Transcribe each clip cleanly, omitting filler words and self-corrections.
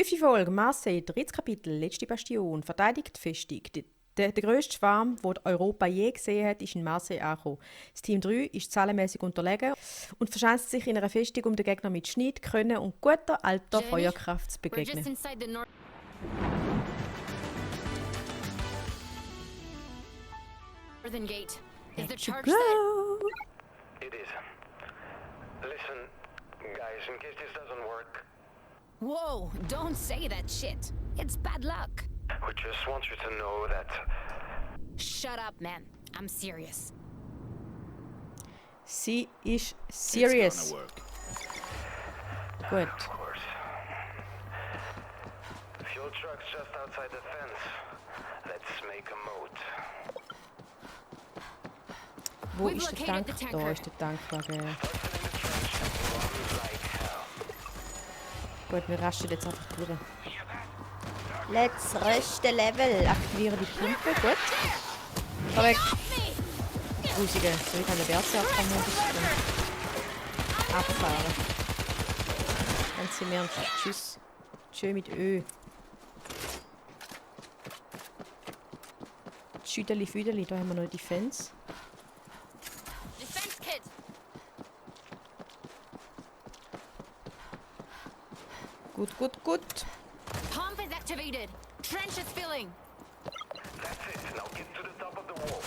5. Folge, Marseille, 3. Kapitel, letzte Bastion, verteidigt die Festung. Der grösste Schwarm, den Europa je gesehen hat, ist in Marseille angekommen. Das Team 3 ist zahlenmäßig unterlegen und verschanzt sich in einer Festung, um den Gegner mit Schnitt, Können und guter alter Feuerkraft zu begegnen. Gate. Is the To charge go. set? It is. Listen, guys, in case this doesn't work, Whoa, don't say that shit. It's bad luck. we just want you to know that Shut up, man. I'm serious. Sie ist serious. It's gonna work. Gut. of course. Fuel truck's just outside the fence. Let's make a moat. Wo We've ist der located Tank? the Da tanker. ist der Tankwagen. Run like hell. Gut, wir raschen jetzt einfach durch. Let's rush the level. Aktivieren die Pumpe. Gut. Fahr weg. Grusige. So, ich kann den Berserker-Modus abfahren. Ganz im Ernst. Tschüss. Tschö mit Ö. Schüdeli, Füdeli. Da haben wir noch Defense. Defense kit. Gut, gut, gut. Pump is activated. Trench is filling. That's it. Now get to the top of the wall.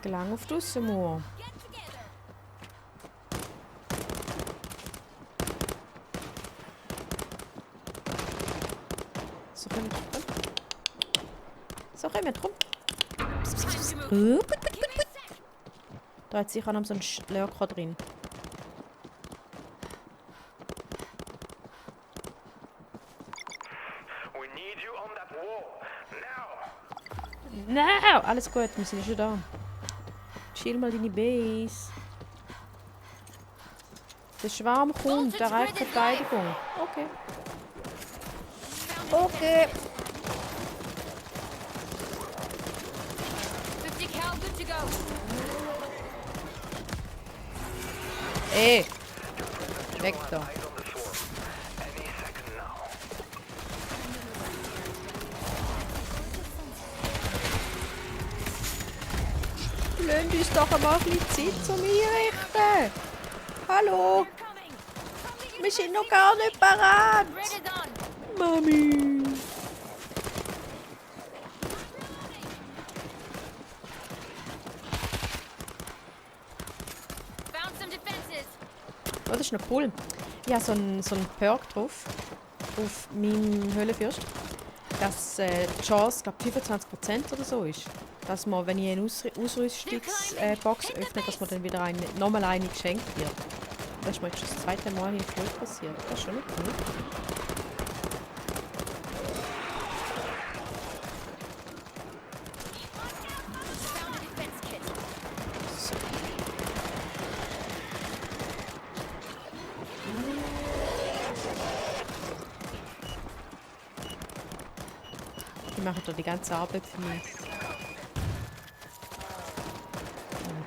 Gelang auf die Aussenmauer. Get together. So können wir drum. So können wir drum. Time to move. Give me Give me a sec. Da hat sicher noch so ein Lurker drin. We need you on that wall. Now! Nein! Alles gut, wir sind ja schon da. Chill mal deine Base. Der Schwarm kommt, der reicht Verteidigung. Okay. Okay. 50 cal, good to go. Ey! Weg da. Eyes on the swarm. Any second now. Lasst uns doch einmal ein bisschen Zeit zum Einrichten. Hallo! They're coming. From the Wir sind noch gar nicht parat! Grid is on. Mami! Found some defenses. Oh, das ist noch cool. Ich habe so einen Perk drauf. Auf meinem Höhlenfürst. Dass die Chance, glaube 25% oder so ist. Dass man, wenn ich eine Ausrüstungsbox öffne, dass man dann wieder nochmal eine geschenkt wird. Das ist mir jetzt schon das zweite Mal in Folge passiert. Das ist schon nicht cool. Found a defense kit. Die machen da die ganze Arbeit für mich.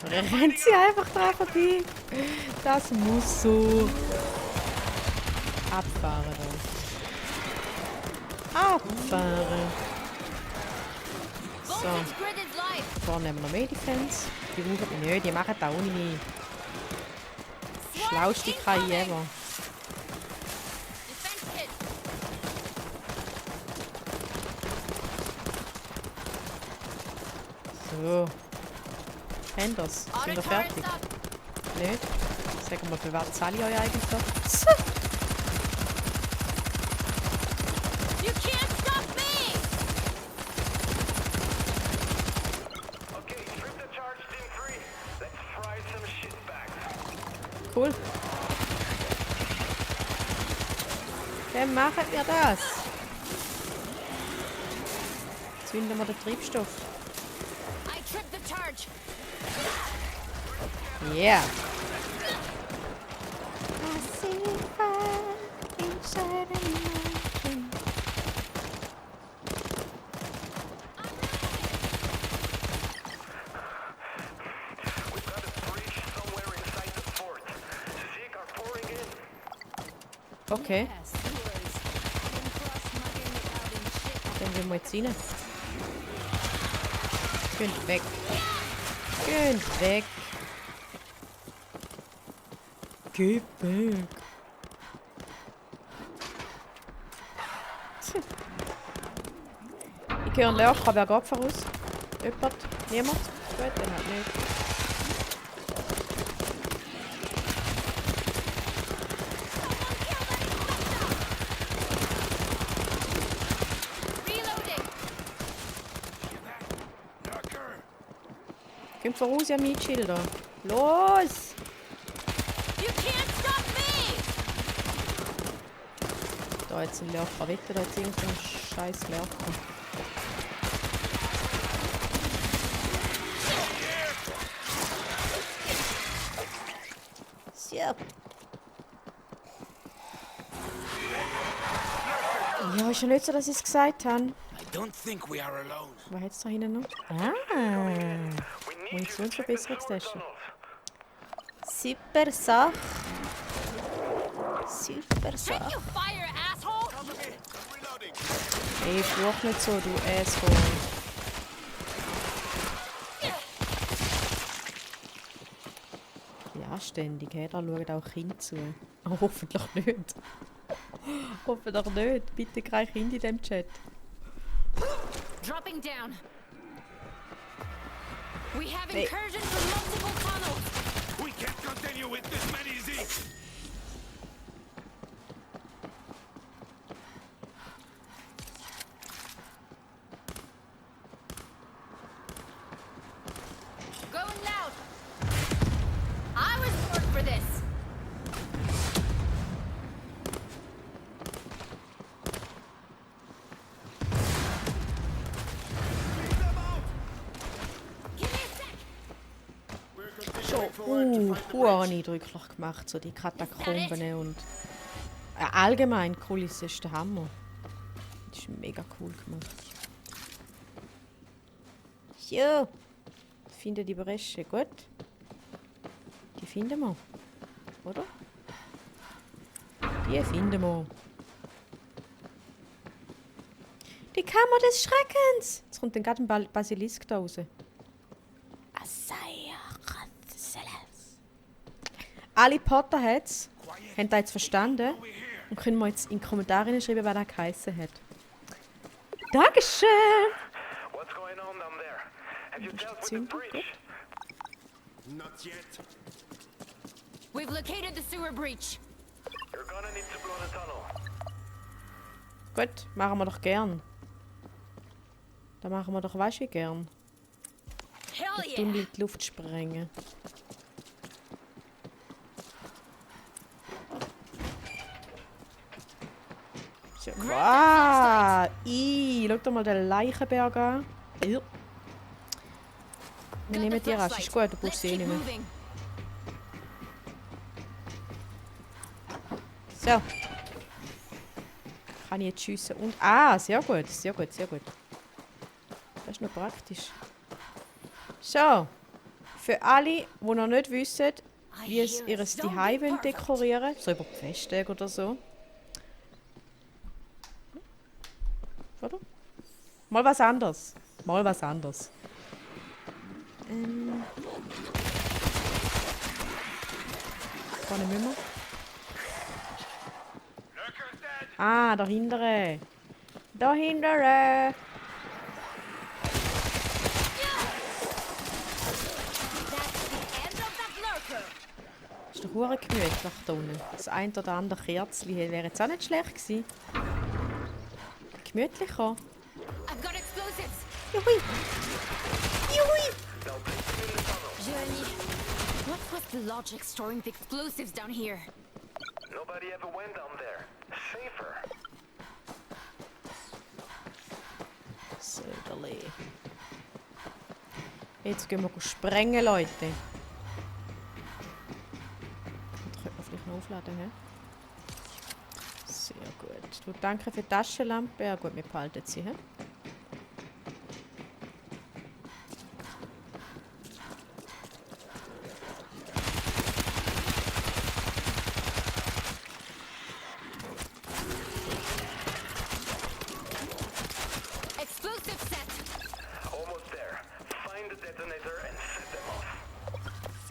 Und dann rennt sie einfach da vorbei. Das muss so. Abfahren da. Abfahren. So, Voltage grid is live. vorne haben wir noch mehr Defense. Die brauchen wir nicht, die machen da ohne mich. Schlauste KI ever. Defense kit. So. Kennt das? Sind wir Auto fertig? turrets up. Nicht? Sag mal, für was zahle ich euch eigentlich da? You can't stop me. Okay, trip the charge, Team 3. Let's fry some shitbags. Cool. Dann machen wir das. Zünden wir den Treibstoff. I tripped the charge. Yeah. We've got a breach Okay, Yeah, sewers. Been cross-mugging it out in shit. dann gehen wir jetzt rein. Geht weg. Geht weg. Geh weg. Ich höre einen Lärcher, wer geht voraus? Jemand? Niemand? Gut, dann halt nicht. Reloading. Kommt voraus, ja, Mietschilder. Los! You can't stop me! Da jetzt ein Lärcher. Wetter, da jetzt irgendein scheiß Lärcher. So. Ja, ist ja nicht so, dass ich es gesagt habe. I don't think we are alone. Was hat es da hinten noch? Ah! We need you to Munitionsverbesserungstest. tunnels. Super Sache. Super Can Sache. you fire, asshole? Ey, fluch nicht so, du Asshole. Ja, ständig, hey, da schauen auch Kinder zu. Oh, hoffentlich nicht. Hoffentlich nicht. Bitte kein Kind in diesem Chat. Dropping down. We have Hey. incursion from multiple tunnels. We can't continue with this many Zeeks. Going loud. I was born for this. Give me a sec. Schon eindrücklich gemacht, so die Katakomben und allgemein die Kulisse ist der Hammer. Das ist mega cool gemacht. So, finden die Bresche, gut. Die finden wir, oder? Die finden wir. Die Kammer des Schreckens! Jetzt kommt dann gerade ein Basilisk da raus. Alle Potterheads haben das jetzt verstanden und können mir jetzt in die Kommentare schreiben, was das geheissen hat. Dankeschön! What's going on down there? Have you dealt with the Zünden, breach? Not yet. We've located the sewer breach. You're gonna need to blow the tunnel. Gut, machen wir doch gern. Da machen wir doch weißt wie gern. Hell Den yeah! Tunnel in die Luft sprengen. So. Wow! Schau dir mal den Leichenberg an. Wir Got the nehmen die rasch. flashlight. Ist gut, du Let's brauchst sie eh keep nicht mehr. moving. So. Kann ich jetzt schiessen und... Ah, sehr gut, sehr gut, sehr gut. Das ist noch praktisch. So. Für alle, die noch nicht wissen, wie sie ihr Zuhause dekorieren wollen, so über die Festtage oder so. Oder? Mal was anderes. Mal was anderes. Vorne müssen wir. Ah, da hintere. Da hintere. That's the end of that lurker. Ist doch hure gemütlich da unten. Das ein oder andere Kerzchen wäre jetzt auch nicht schlecht gewesen. Gemütlicher. I've got explosives. Juhui. Juhui. Journey. What's with the logic storing the explosives down here? Nobody ever went down there. Safer. Söderli. Jetzt gehen wir sprengen, Leute. Das könnte man vielleicht noch aufladen, hä? Sehr gut. Du, danke für die Taschenlampe. Ja gut, wir behalten sie, hä?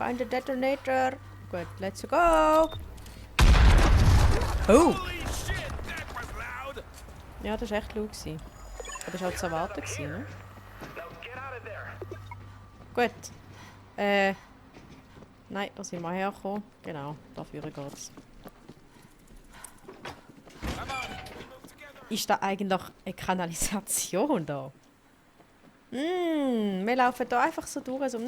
Find the detonator. Gut, let's go. Oh! Holy shit, that was loud! Ja, das war echt laut. gewesen. Aber das war auch zu erwarten, gewesen, ne? Now get out of there. Gut. Nein, da sind wir hergekommen. Genau, dafür geht's. Come on, we move together. Ist da eigentlich eine Kanalisation da? Wir laufen da einfach so durch, so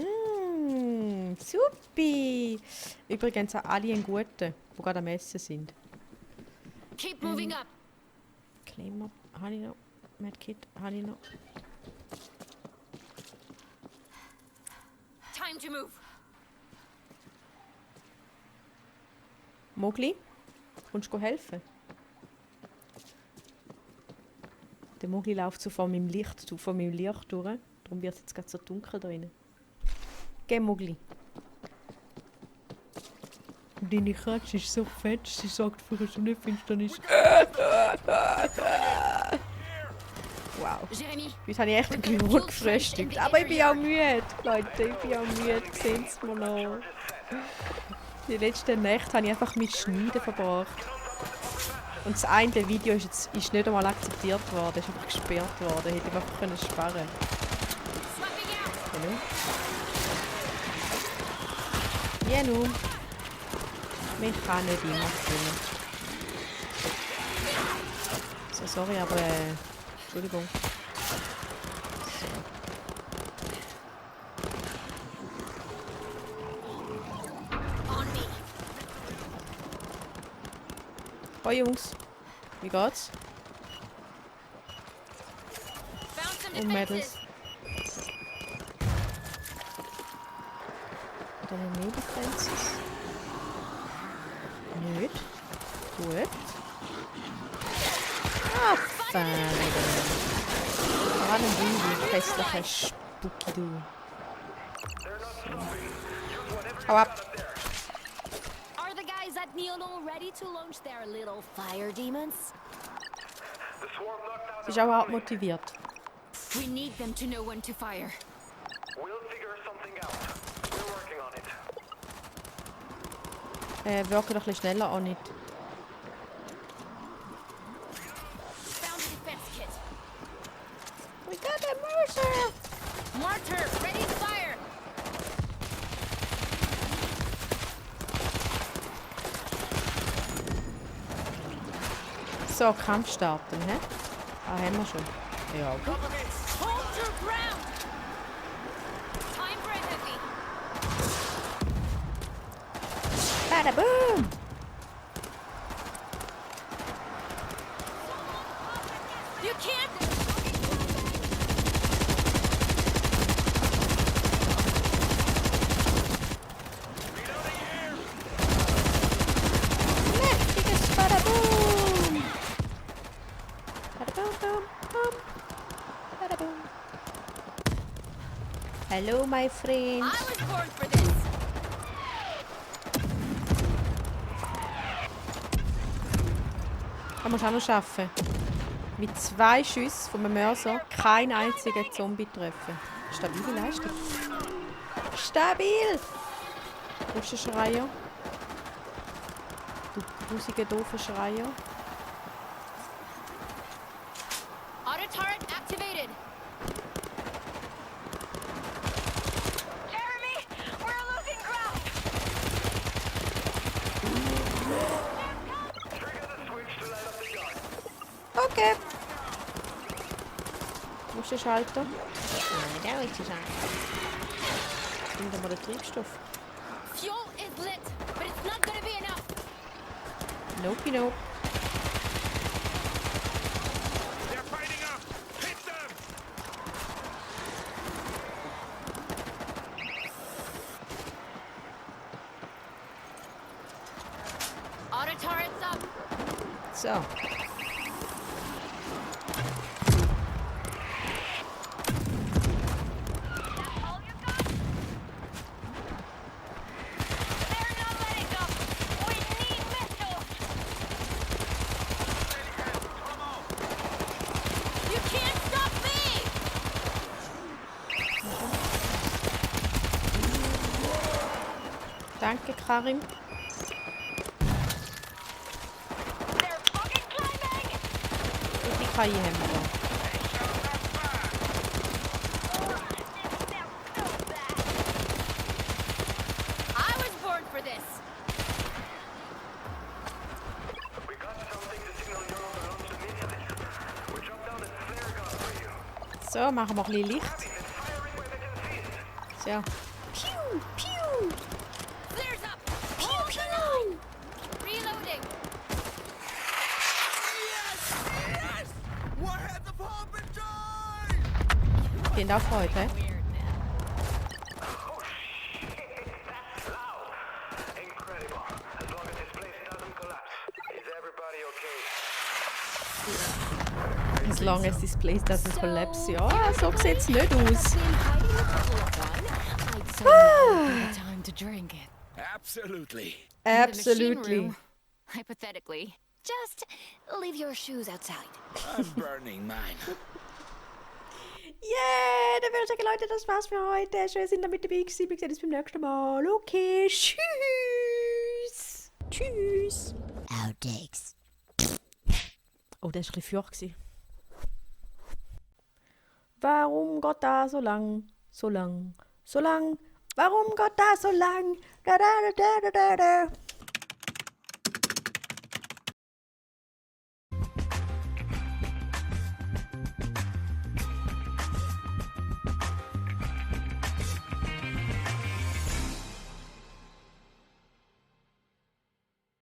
supi. Übrigens auch alle einen guten, die gerade am Essen sind. Keep moving up. Claimer, habe ich noch? Medkit, habe ich noch? Time to move. Mogli, kommst du helfen? Der Mogli läuft so vor meinem Licht durch. Darum wird es jetzt gerade so dunkel drinnen. Geh, Mogli. Deine Katze ist so fett, sie sagt für uns nicht Finsternis. Wow. Jeremy, Heute habe ich echt ein bisschen gefrühstückt. Aber ich bin auch müde, Leute. Ich bin auch müde. Sehen Sie mal noch. Die letzten Nächte habe ich einfach mit Schneiden verbracht. Und das eine Video ist nicht einmal akzeptiert worden. Es ist einfach gesperrt worden. Hätte ich einfach können sperren. swapping out. Genau. Ja, nun. Mich kann nicht immer filmen. So, sorry, aber Entschuldigung. So. On me. Hoi Jungs. Wie geht's? Found some Und Mädels. defenses. Oder noch mehr Defenses? Nicht. Gut. Ah, fein. Vor allem du, hässlicher Spucki, du. Hau ab. Are the guys at Neolo ready to launch their little fire demons? The swarm knocked out. Sie ist auch hart motiviert. We need them to know when to fire. We'll figure something out. We're working on it. Wirken doch ein bisschen schneller auch nicht. Found a defense kit. We got a Mercer! Martyr, ready to fire. So, Kampf starten, hä? Ah, haben wir schon. Ja, gut. Hold your ground. Time for a heavy. Bada boom! You can't. Mächtiges Bada boom! Bada boom, boom, boom. Bada boom. Hello, my friend. I was born for this. Das musst du auch noch schaffen. Mit 2 Schüssen von einem Mörser keinen einzigen Zombie treffen. Stabile Leistung. Stabil! Wo ist der Schreier? Du grusige, doofe Schreier. Auto turret activated. Jeremy, we're losing ground. Trigger the switch to light up the gun. Okay. Wo ist der Schalter? Nein, da ist der Schalter. Finden wir den Treibstoff. Fuel is lit, but it's not gonna be enough. Nope, nope. They're fighting up! Hit them! Auto turret's up. So. All you got? They're not letting up. We need missiles. You can't stop me. Danke, Karim. They're fucking climbing! Und die KI haben wir da. I was born for this! We got something to signal you're on the launch the missiles. We dropped down a flare gun for you. So, machen wir ein bisschen Licht. It's firing where they can see it. So. Piu, piu, Flares up! piu, Hold the piu. line! Reloading! Yes! Warheads of hope and joy! Gehen da Freude, hä? Weird now. Oh shit, that's loud. Incredible. As long as this place doesn't collapse. Is everybody okay? As long as this place doesn't collapse. Ja, so sieht's nicht aus. I'd say now would be the time to drink it. Absolutely. In the machine Absolutely. room, hypothetically. Just leave your shoes outside. I'm burning mine. Yeah, dann würde ich sagen, Leute, das war's für heute. Schön, dass ihr mit dabei gewesen. Wir sehen uns beim nächsten Mal. Okay, tschüss. Tschüss. Outtakes. Oh, das war ein bisschen feucht. Warum geht das so lang? So lang? So lang? Warum geht das so lang? Da, da, da, da, da, da.